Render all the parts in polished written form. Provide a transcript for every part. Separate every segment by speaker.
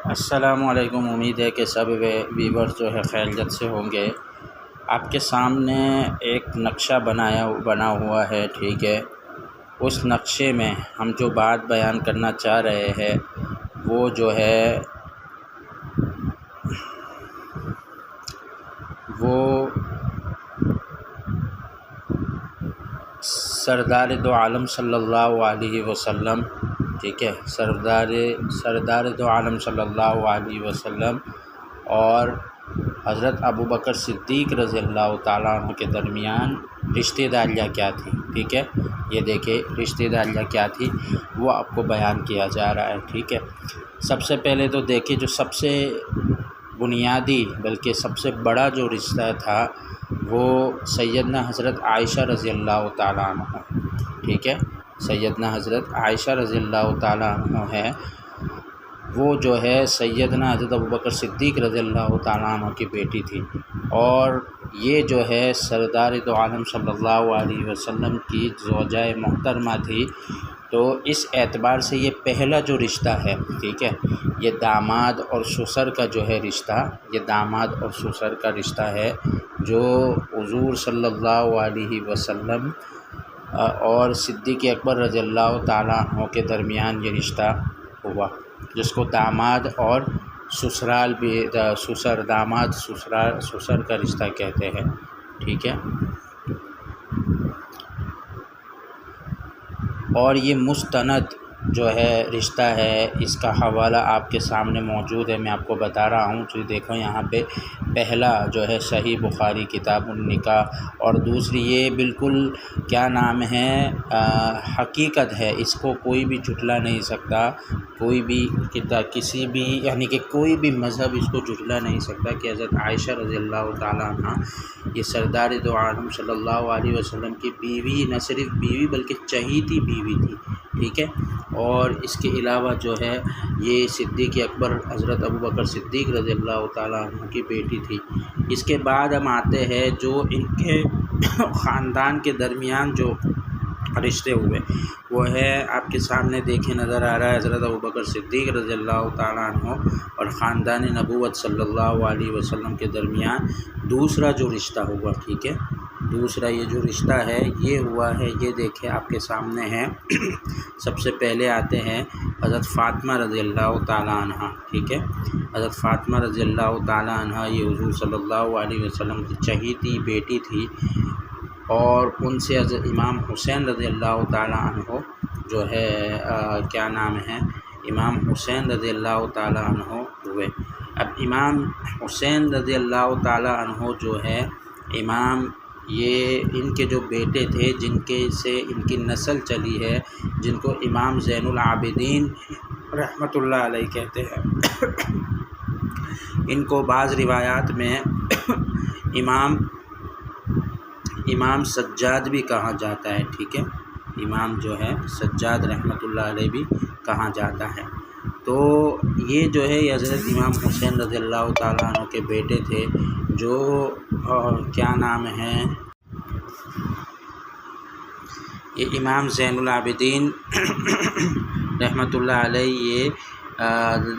Speaker 1: السلام علیکم۔ امید ہے کہ سب ویورز جو ہے خیریت سے ہوں گے۔ آپ کے سامنے ایک نقشہ بنا ہوا ہے، ٹھیک ہے۔ اس نقشے میں ہم جو بات بیان کرنا چاہ رہے ہیں وہ جو ہے وہ سردار دو عالم صلی اللہ علیہ وسلم، ٹھیک ہے، سردار دو عالم صلی اللہ علیہ وسلم اور حضرت ابوبکر صدیق رضی اللہ تعالیٰ عنہ کے درمیان رشتہ داریاں کیا تھی، ٹھیک ہے۔ یہ دیکھیں رشتہ داریاں کیا تھی وہ آپ کو بیان کیا جا رہا ہے، ٹھیک ہے۔ سب سے پہلے تو دیکھیں جو سب سے بنیادی بلکہ سب سے بڑا جو رشتہ تھا وہ سیدنا حضرت عائشہ رضی اللہ تعالیٰ عنہ، ٹھیک ہے۔ سیدنا حضرت عائشہ رضی اللہ تعالیٰ عنہ ہے، وہ جو ہے سیدنا حضرت ابوبکر صدیق رضی اللہ تعالیٰ عنہ کی بیٹی تھی، اور یہ جو ہے سردار دو عالم صلی اللہ علیہ وسلم کی زوجہ محترمہ تھی۔ تو اس اعتبار سے یہ پہلا جو رشتہ ہے، ٹھیک ہے، یہ داماد اور سسر کا جو ہے رشتہ، یہ داماد اور سسر کا رشتہ ہے جو حضور صلی اللہ علیہ وسلم اور صدیق اکبر رضی اللہ تعالیٰ عنہ کے درمیان یہ رشتہ ہوا، جس کو داماد اور سسرال بھی داماد سسر کا رشتہ کہتے ہیں، ٹھیک ہے۔ اور یہ مستند جو ہے رشتہ ہے، اس کا حوالہ آپ کے سامنے موجود ہے، میں آپ کو بتا رہا ہوں۔ تو دیکھو یہاں پہ پہلا جو ہے صحیح بخاری کتاب النکاح، اور دوسری یہ بالکل کیا نام ہے حقیقت ہے، اس کو کوئی بھی جھٹلا نہیں سکتا، کوئی بھی کسی بھی یعنی کہ کوئی بھی مذہب اس کو جھٹلا نہیں سکتا کہ حضرت عائشہ رضی اللہ تعالیٰ عنہ یہ سردار دو عالم صلی اللہ علیہ وسلم کی بیوی، نہ صرف بیوی بلکہ چہیتی بیوی تھی، ٹھیک ہے۔ اور اس کے علاوہ جو ہے یہ صدیق اکبر حضرت ابوبکر صدیق رضی اللہ تعالیٰ عنہ کی بیٹی تھی۔ اس کے بعد ہم آتے ہیں جو ان کے خاندان کے درمیان جو رشتے ہوئے وہ ہے آپ کے سامنے دیکھے نظر آ رہا ہے، حضرت ابوبکر صدیق رضی اللہ تعالیٰ عنہ اور خاندان نبوت صلی اللہ علیہ وسلم کے درمیان دوسرا جو رشتہ ہوا، ٹھیک ہے۔ دوسرا یہ جو رشتہ ہے یہ ہوا ہے، یہ دیکھیں آپ کے سامنے ہے۔ سب سے پہلے آتے ہیں حضرت فاطمہ رضی اللہ تعالیٰ عنہ، ٹھیک ہے۔ حضرت فاطمہ رضی اللہ تعالیٰ عنہ یہ حضور صلی اللہ علیہ وسلم کی چہیتی بیٹی تھی، اور ان سے حضرت امام حسین رضی اللہ تعالیٰ عنہ جو ہے کیا نام ہے امام حسین رضی اللہ تعالیٰ عنہ ہوئے۔ اب امام حسین رضی اللہ تعالیٰ عنہ جو ہے امام، یہ ان کے جو بیٹے تھے جن کے سے ان کی نسل چلی ہے، جن کو امام زین العابدین رحمۃ اللہ علیہ کہتے ہیں۔ ان کو بعض روایات میں امام سجاد بھی کہا جاتا ہے، ٹھیک ہے۔ امام جو ہے سجاد رحمۃ اللہ علیہ بھی کہا جاتا ہے۔ تو یہ جو ہے حضرت امام حسین رضی اللہ تعالیٰ عنہ کے بیٹے تھے، جو کیا نام ہے یہ امام زین العابدین رحمۃ اللہ علیہ یہ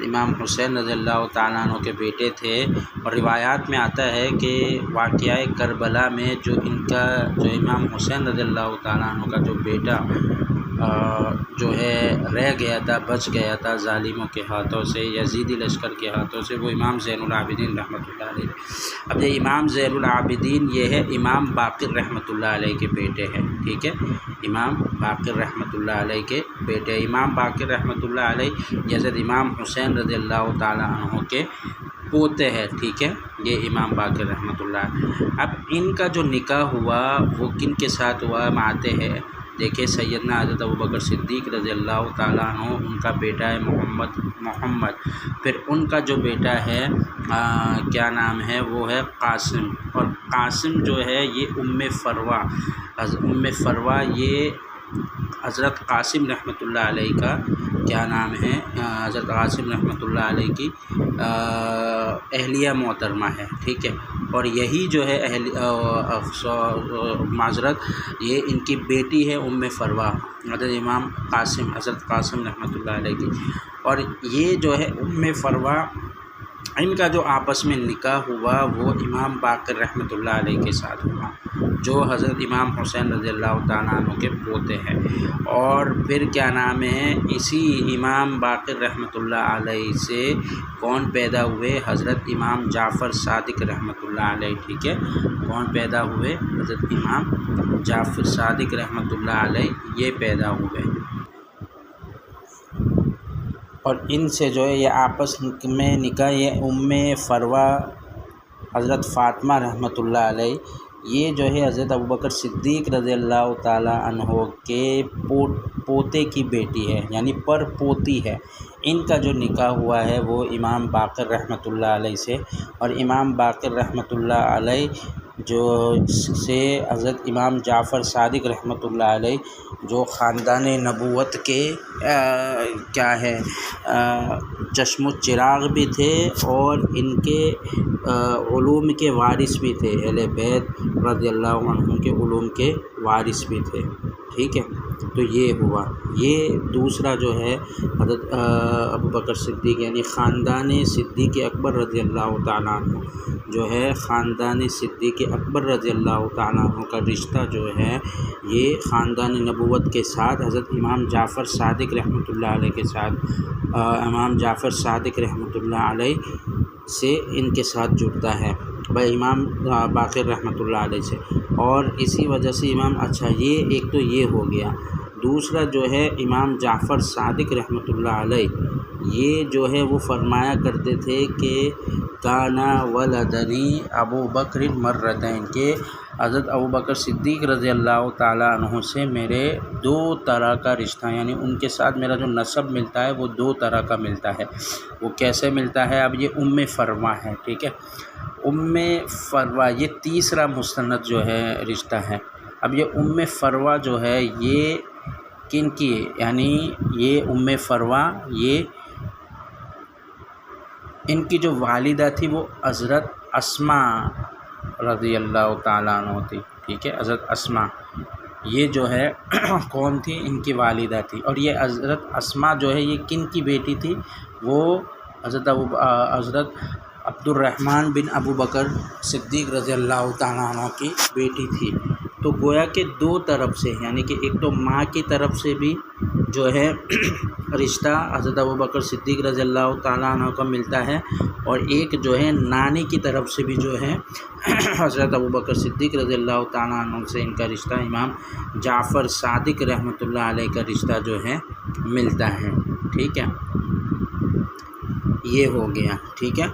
Speaker 1: امام حسین رضی اللہ تعالیٰ عنہ کے بیٹے تھے۔ اور روایات میں آتا ہے کہ واقعہ کربلا میں جو ان کا جو امام حسین رضی اللہ تعالیٰ عنہ کا جو بیٹا جو ہے رہ گیا تھا، بچ گیا تھا ظالموں کے ہاتھوں سے، یزیدی لشکر کے ہاتھوں سے، وہ امام زین العابدین رحمۃ اللہ علیہ۔ اب یہ امام زین العابدین یہ ہے امام باقر رحمۃ اللہ علیہ کے بیٹے ہیں، ٹھیک ہے۔ امام باقر رحمۃ اللہ علیہ کے بیٹے، امام باقر رحمۃ اللہ علیہ حضرت امام حسین رضی اللہ تعالیٰ عنہ کے پوتے ہیں، ٹھیک ہے۔ یہ امام باقر رحمۃ اللہ۔ اب ان کا جو نکاح ہوا وہ کن کے ساتھ ہوا ہم آتے ہیں، دیکھیں سیدنا حضرت ابوبکر صدیق رضی اللہ تعالیٰ عنہ، ان کا بیٹا ہے محمد، پھر ان کا جو بیٹا ہے کیا نام ہے وہ ہے قاسم، اور قاسم جو ہے یہ ام فروا یہ حضرت قاسم رحمۃ اللہ علیہ کا کیا نام ہے حضرت قاسم رحمۃ اللہ علیہ کی اہلیہ محترمہ ہے، ٹھیک ہے، اور یہی جو ہے معذرت یہ ان کی بیٹی ہے ام فروا، حضرت قاسم رحمۃ اللہ علیہ کی، اور یہ جو ہے ام فروا ان کا جو آپس میں نکاح ہوا وہ امام باقر رحمۃ اللہ علیہ کے ساتھ ہوا، جو حضرت امام حسین رضی اللہ تعالیٰ عنہ کے پوتے ہیں، اور پھر کیا نام ہے اسی امام باقر رحمۃ اللہ علیہ سے کون پیدا ہوئے؟ حضرت امام جعفر صادق رحمۃ اللہ علیہ، ٹھیک ہے، کون پیدا ہوئے؟ حضرت امام جعفر صادق رحمۃ اللہ علیہ یہ پیدا ہوئے، اور ان سے جو ہے یہ آپس میں نکاح یہ ام فروا حضرت فاطمہ رحمۃ اللہ علیہ یہ جو ہے حضرت ابوبکر صدیق رضی اللہ تعالیٰ عنہ کے پوتے کی بیٹی ہے، یعنی پر پوتی ہے۔ ان کا جو نکاح ہوا ہے وہ امام باقر رحمۃ اللہ علیہ سے، اور امام باقر رحمۃ اللہ علیہ جو سے حضرت امام جعفر صادق رحمۃ اللہ علیہ جو خاندان نبوت کے کیا ہے چشم و چراغ بھی تھے، اور ان کے علوم کے وارث بھی تھے، اہل بیت رضی اللہ عنہم کے علوم کے وارث بھی تھے، ٹھیک ہے۔ تو یہ ہوا۔ یہ دوسرا جو ہے حضرت ابوبکر صدیق یعنی خاندان صدیق اکبر رضی اللہ تعالیٰ عنہ جو ہے خاندان صدیق اکبر رضی اللہ تعالیٰ عنہ کا رشتہ جو ہے یہ خاندان نبوت کے ساتھ حضرت امام جعفر صادق رحمۃ اللہ علیہ کے ساتھ امام جعفر صادق رحمۃ اللہ علیہ سے ان کے ساتھ جڑتا ہے بھائی امام باقر رحمۃ اللہ علیہ سے، اور اسی وجہ سے یہ ایک تو یہ ہو گیا۔ دوسرا جو ہے امام جعفر صادق رحمۃ اللہ علیہ یہ جو ہے وہ فرمایا کرتے تھے کہ کانا ولدنی ابو بکر مرتین، کہ حضرت ابوبکر صدیق رضی اللہ تعالیٰ عنہ سے میرے دو طرح کا رشتہ، یعنی ان کے ساتھ میرا جو نسب ملتا ہے وہ دو طرح کا ملتا ہے۔ وہ کیسے ملتا ہے؟ اب یہ ام فروا ہے، ٹھیک ہے، ام فروا یہ تیسرا مستند جو ہے رشتہ ہے۔ اب یہ ام فروا جو ہے یہ کن کی، یعنی یہ ام فروا یہ ان کی جو والدہ تھی وہ حضرت اسماء رضی اللہ تعالیٰ عنہ تھی، ٹھیک ہے، حضرت اسماء یہ جو ہے کون تھی؟ ان کی والدہ تھی، اور یہ حضرت اسماء جو ہے یہ کن کی بیٹی تھی؟ وہ حضرت عبد الرحمن بن ابو بکر صدیق رضی اللہ تعالیٰ عنہ کی بیٹی تھی۔ تو گویا کہ دو طرف سے، یعنی کہ ایک تو ماں کی طرف سے بھی جو ہے رشتہ حضرت ابوبکر صدیق رضی اللہ تعالیٰ عنہ کا ملتا ہے، اور ایک جو ہے نانی کی طرف سے بھی جو ہے حضرت ابوبکر صدیق رضی اللہ تعالیٰ عنہ سے ان کا رشتہ امام جعفر صادق رحمۃ اللہ علیہ کا رشتہ جو ہے ملتا ہے، ٹھیک ہے، یہ ہو گیا، ٹھیک ہے۔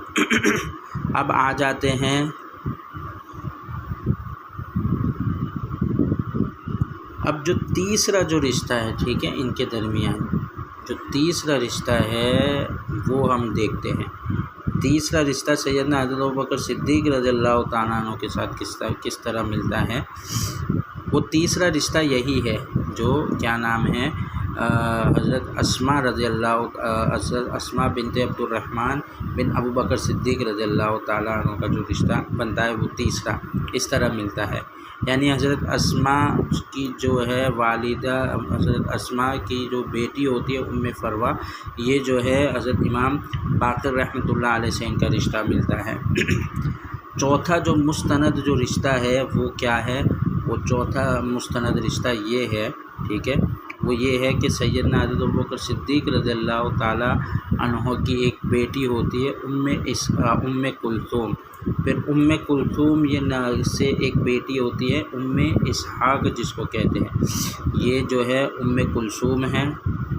Speaker 1: اب آ جاتے ہیں اب جو تیسرا جو رشتہ ہے، ٹھیک ہے، ان کے درمیان جو تیسرا رشتہ ہے وہ ہم دیکھتے ہیں۔ تیسرا رشتہ سیدنا حضرت ابوبکر صدیق رضی اللہ تعالیٰ عنہ کے ساتھ کس طرح ملتا ہے؟ وہ تیسرا رشتہ یہی ہے جو کیا نام ہے حضرت اسماء رضی اللہ حضرت اسماء بنت عبد الرحمن بن ابوبکر صدیق رضی اللہ تعالیٰ عنہ کا جو رشتہ بنتا ہے وہ تیسرا اس طرح ملتا ہے، یعنی حضرت اسماء کی جو ہے والدہ، حضرت اسماء کی جو بیٹی ہوتی ہے ام فروا، یہ جو ہے حضرت امام باقر رحمۃ اللہ علیہ سے ان کا رشتہ ملتا ہے۔ چوتھا جو مستند جو رشتہ ہے وہ کیا ہے؟ وہ چوتھا مستند رشتہ یہ ہے، ٹھیک ہے، وہ یہ ہے کہ سیدنا حضرت ابوبکر صدیق رضی اللہ تعالیٰ عنہ کی ایک بیٹی ہوتی ہے ام کلثوم، پھر ام کلثوم یہ سے ایک بیٹی ہوتی ہے ام اسحاق جس کو کہتے ہیں، یہ جو ہے ام کلثوم ہے،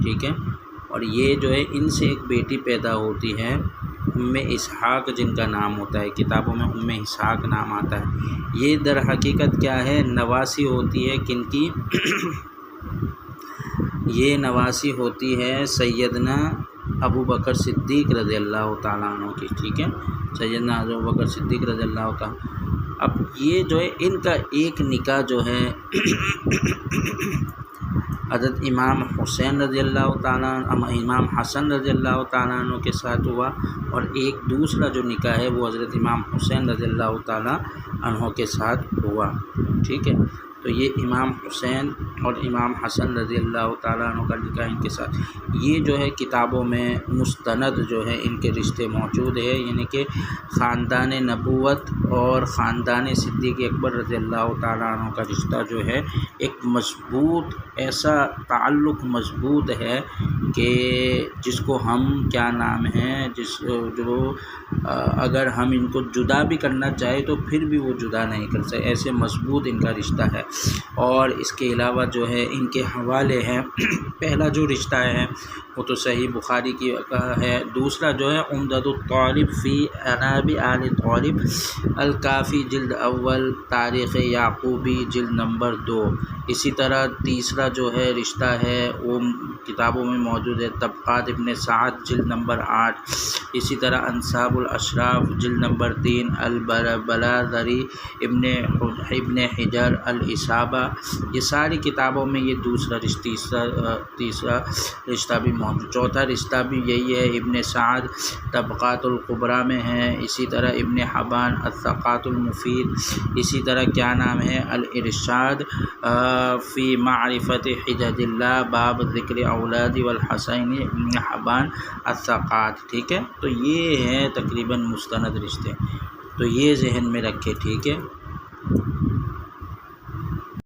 Speaker 1: ٹھیک ہے، اور یہ جو ہے ان سے ایک بیٹی پیدا ہوتی ہے ام اسحاق جن کا نام ہوتا ہے، کتابوں میں ام اسحاق نام آتا ہے۔ یہ در حقیقت کیا ہے؟ نواسی ہوتی ہے کن کی؟ یہ نواسی ہوتی ہے سیدنا ابوبکر صدیق رضی اللہ تعالیٰ عنہ کی، ٹھیک ہے، سیدنا ابوبکر صدیق رضی اللہ تعالیٰ۔ اب یہ جو ہے ان کا ایک نکاح جو ہے حضرت امام حسین رضی اللہ تعالیٰ امام حسن رضی اللہ تعالیٰ عنہ کے ساتھ ہوا، اور ایک دوسرا جو نکاح ہے وہ حضرت امام حسین رضی اللہ تعالیٰ عنہ کے ساتھ ہوا، ٹھیک ہے۔ تو یہ امام حسین اور امام حسن رضی اللہ تعالیٰ عنہ کا نکاح ان کے ساتھ، یہ جو ہے کتابوں میں مستند جو ہے ان کے رشتے موجود ہے، یعنی کہ خاندان نبوت اور خاندان صدیق اکبر رضی اللہ تعالیٰ عنہ کا رشتہ جو ہے ایک مضبوط، ایسا تعلق مضبوط ہے کہ جس کو ہم کیا نام ہے جو اگر ہم ان کو جدا بھی کرنا چاہے تو پھر بھی وہ جدا نہیں کر سکتے، ایسے مضبوط ان کا رشتہ ہے۔ اور اس کے علاوہ جو ہے ان کے حوالے ہیں، پہلا جو رشتہ ہے وہ تو صحیح بخاری کی ہے، دوسرا جو ہے عمدۃ الطالب فی اناب آل طالب الکافی جلد اول، تاریخ یعقوبی جلد نمبر 2، اسی طرح تیسرا جو ہے رشتہ ہے وہ کتابوں میں موجود ہے، طبقات ابن سعد جلد نمبر 8، اسی طرح انساب الاشراف جلد نمبر 3، البلادری ابن حجر الاصابہ، یہ ساری کتابوں میں یہ تیسرا رشتہ بھی موجود، چوتھا رشتہ بھی یہی ہے، ابن سعد طبقات القبریٰ میں ہے، اسی طرح ابن حبان الثقات المفید، اسی طرح کیا نام ہے الارشاد فی معرفت حجج اللہ باب ذکر اولاد والحسین ابن حبان الثقات، ٹھیک ہے۔ تو یہ ہیں تقریباً مستند رشتے، تو یہ ذہن میں رکھے، ٹھیک ہے۔